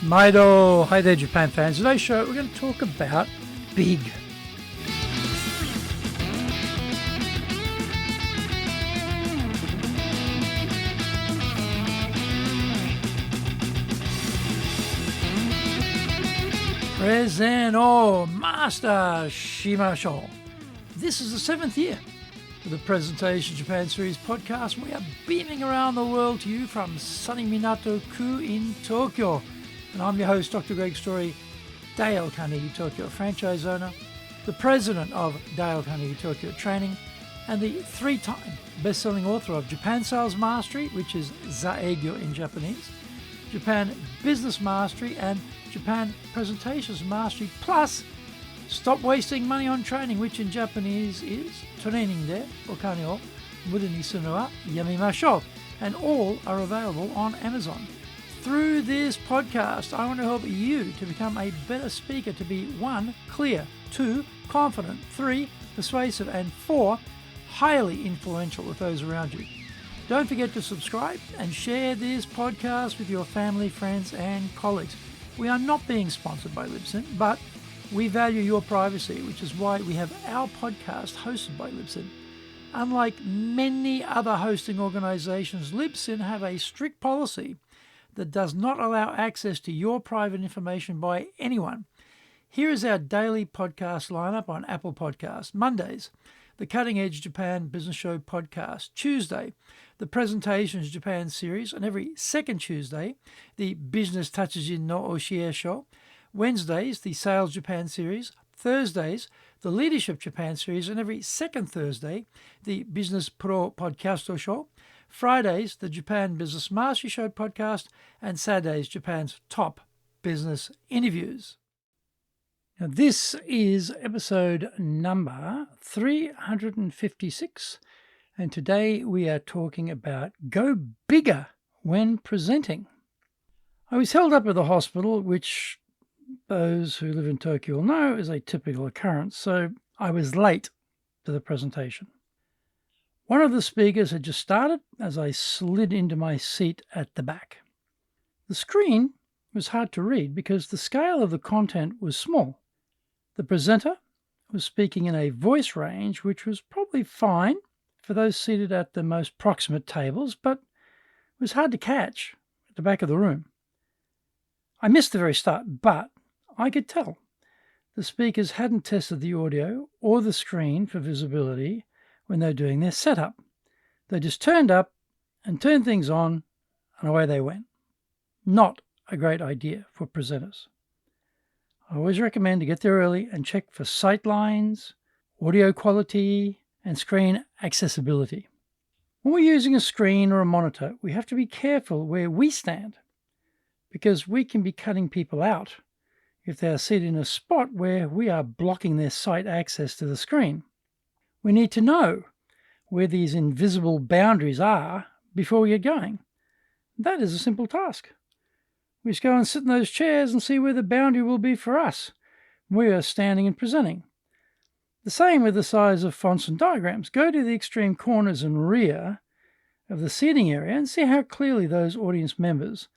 Maido! Hi there, Japan fans. Today's show, we're going to talk about big. Present or Master Shimashou. This is the 7th year of the Presentation Japan Series podcast. We are beaming around the world to you from sunny Minato-ku in Tokyo. And I'm your host, Dr. Greg Story, Dale Carnegie Tokyo franchise owner, the president of Dale Carnegie Tokyo Training, and the 3-time best-selling author of Japan Sales Mastery, which is Zaegyo in Japanese, Japan Business Mastery, and Japan Presentations Mastery, plus Stop Wasting Money on Training, which in Japanese is Training de okane o mura ni suru wa yamimashou, and all are available on Amazon. Through this podcast, I want to help you to become a better speaker, to be 1, clear, 2, confident, 3, persuasive, and 4, highly influential with those around you. Don't forget to subscribe and share this podcast with your family, friends, and colleagues. We are not being sponsored by Libsyn, but we value your privacy, which is why we have our podcast hosted by Libsyn. Unlike many other hosting organizations, Libsyn have a strict policy that does not allow access to your private information by anyone. Here is our daily podcast lineup on Apple Podcasts. Mondays, the Cutting Edge Japan Business Show podcast. Tuesday, the Presentations Japan series, and every second Tuesday, the Business Tatsujin no Oshie show. Wednesdays, the Sales Japan series. Thursdays, the Leadership Japan series, and every second Thursday, the Business Pro Podcasto show. Fridays, the Japan Business Mastery Show podcast, and Saturdays, Japan's top business interviews. Now, this is episode number 356, and today we are talking about go bigger when presenting. I was held up at the hospital, which those who live in Tokyo will know is a typical occurrence, so I was late to the presentation. One of the speakers had just started as I slid into my seat at the back. The screen was hard to read because the scale of the content was small. The presenter was speaking in a voice range which was probably fine for those seated at the most proximate tables, but was hard to catch at the back of the room. I missed the very start, but I could tell the speakers hadn't tested the audio or the screen for visibility when they were doing their setup. They just turned up and turned things on, and away they went. Not a great idea for presenters. I always recommend to get there early and check for sight lines, audio quality, and screen accessibility. When we're using a screen or a monitor, we have to be careful where we stand, because we can be cutting people out if they are seated in a spot where we are blocking their sight access to the screen. We need to know where these invisible boundaries are before we get going. That is a simple task. We just go and sit in those chairs and see where the boundary will be for us when we are standing and presenting. The same with the size of fonts and diagrams. Go to the extreme corners and rear of the seating area and see how clearly those audience members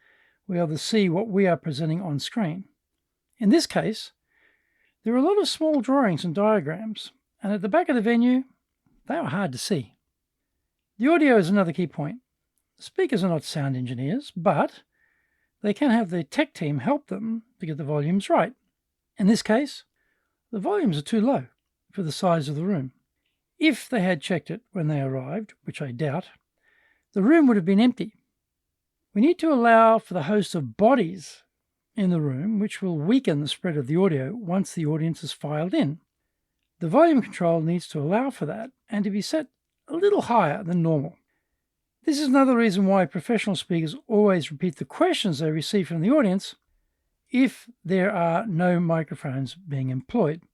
will be able to see what we are presenting on screen. In this case, there are a lot of small drawings and diagrams, and at the back of the venue, they are hard to see. The audio is another key point. Speakers are not sound engineers, but they can have their tech team help them to get the volumes right. In this case, the volumes are too low for the size of the room. If they had checked it when they arrived, which I doubt, the room would have been empty. We need to allow for the host of bodies in the room, which will weaken the spread of the audio once the audience is filed in. The volume control needs to allow for that and to be set a little higher than normal. This is another reason why professional speakers always repeat the questions they receive from the audience if there are no microphones being employed.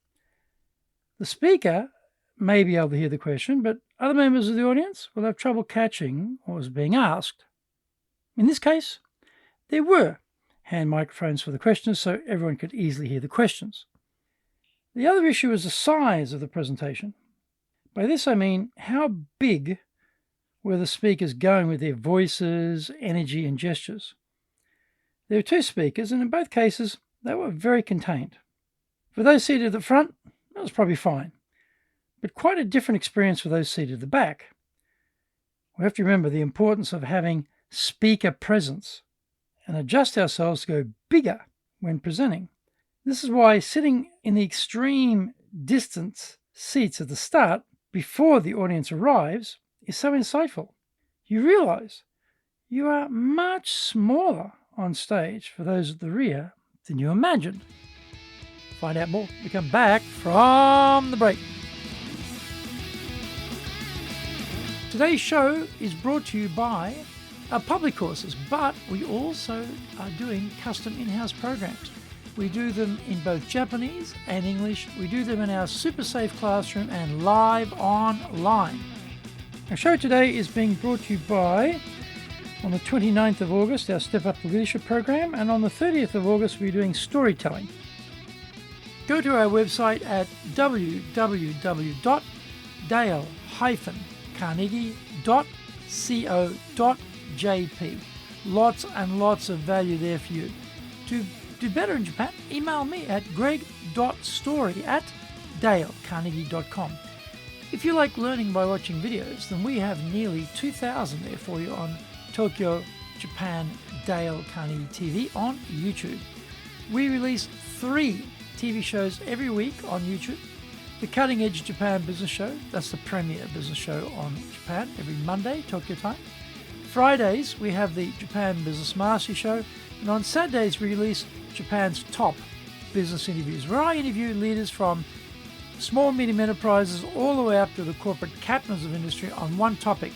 The speaker may be able to hear the question, but other members of the audience will have trouble catching what was being asked. In this case, there were hand microphones for the questioners so everyone could easily hear the questions. The other issue is the size of the presentation. By this I mean how big were the speakers going with their voices, energy, and gestures. There were two speakers, and in both cases, they were very contained. For those seated at the front, that was probably fine, but quite a different experience for those seated at the back. We have to remember the importance of having speaker presence and adjust ourselves to go bigger when presenting. This is why sitting in the extreme distance seats at the start, before the audience arrives, is so insightful. You realize you are much smaller on stage for those at the rear than you imagined. Find out more. We come back from the break. Today's show is brought to you by our public courses, but we also are doing custom in-house programs. We do them in both Japanese and English. We do them in our super safe classroom and live online. Our show today is being brought to you by, on the 29th of August, our Step Up to Leadership program, and on the 30th of August, we're doing storytelling. Go to our website at www.dale-carnegie.co.jp. Lots and lots of value there for you. To do better in Japan, email me at greg.story@dalecarnegie.com. If you like learning by watching videos, then we have nearly 2,000 there for you on Tokyo, Japan, Dale Carnegie TV on YouTube. We release 3 TV shows every week on YouTube. The Cutting Edge Japan Business Show, that's the premier business show on Japan, every Monday, Tokyo time. Fridays, we have the Japan Business Mastery Show, and on Saturdays, we release Japan's top business interviews, where I interview leaders from small and medium enterprises all the way up to the corporate captains of industry on one topic,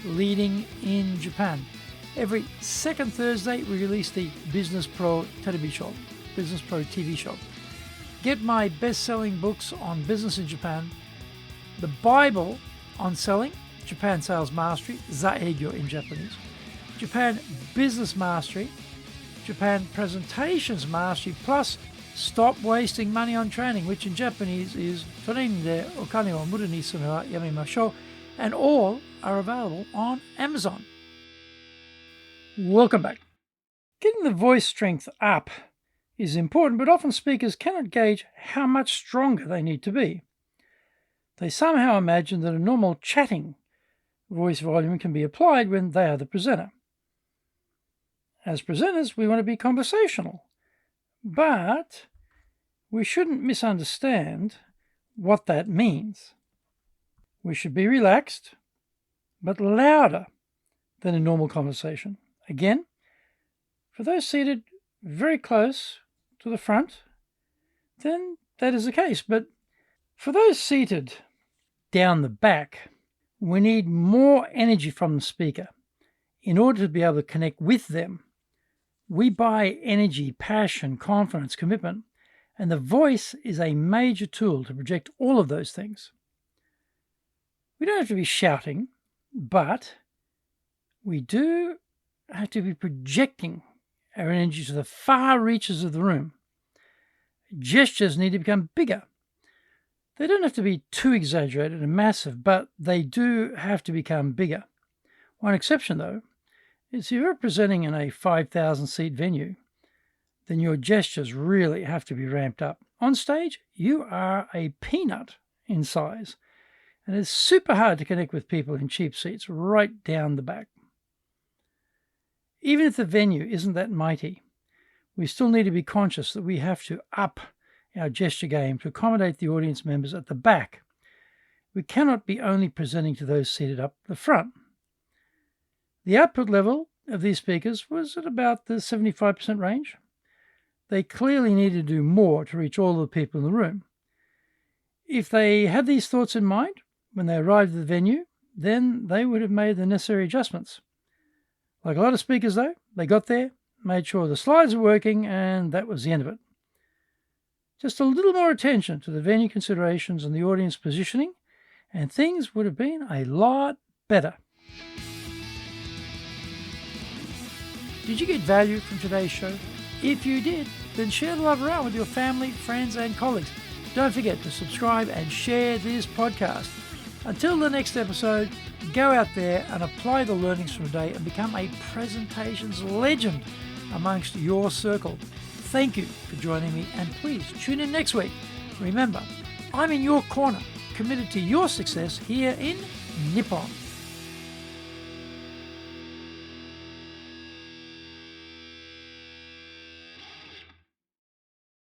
leading in Japan. Every second Thursday, we release the Business Pro TV show. Get my best-selling books on business in Japan, the Bible on selling, Japan Sales Mastery, Zaegyo in Japanese, Japan Business Mastery, Japan Presentations Mastery, plus Stop Wasting Money on Training, which in Japanese is Torein de okane wo muru ni suru wa yamemashou, and all are available on Amazon. Welcome back. Getting the voice strength up is important, but often speakers cannot gauge how much stronger they need to be. They somehow imagine that a normal chatting voice volume can be applied when they are the presenter. As presenters, we want to be conversational, but we shouldn't misunderstand what that means. We should be relaxed, but louder than a normal conversation. Again, for those seated very close to the front, then that is the case. But for those seated down the back, we need more energy from the speaker in order to be able to connect with them. We buy energy, passion, confidence, commitment, and the voice is a major tool to project all of those things. We don't have to be shouting, but we do have to be projecting our energy to the far reaches of the room. Gestures need to become bigger. They don't have to be too exaggerated and massive, but they do have to become bigger. One exception, though, is if you're presenting in a 5,000-seat venue, then your gestures really have to be ramped up. On stage, you are a peanut in size, and it's super hard to connect with people in cheap seats right down the back. Even if the venue isn't that mighty, we still need to be conscious that we have to up our gesture game to accommodate the audience members at the back. We cannot be only presenting to those seated up the front. The output level of these speakers was at about the 75% range. They clearly needed to do more to reach all the people in the room. If they had these thoughts in mind when they arrived at the venue, then they would have made the necessary adjustments. Like a lot of speakers, though, they got there, made sure the slides were working, and that was the end of it. Just a little more attention to the venue considerations and the audience positioning, and things would have been a lot better. Did you get value from today's show? If you did, then share the love around with your family, friends, and colleagues. Don't forget to subscribe and share this podcast. Until the next episode, go out there and apply the learnings from today and become a presentations legend amongst your circle. Thank you for joining me, and please tune in next week. Remember, I'm in your corner, committed to your success here in Nippon.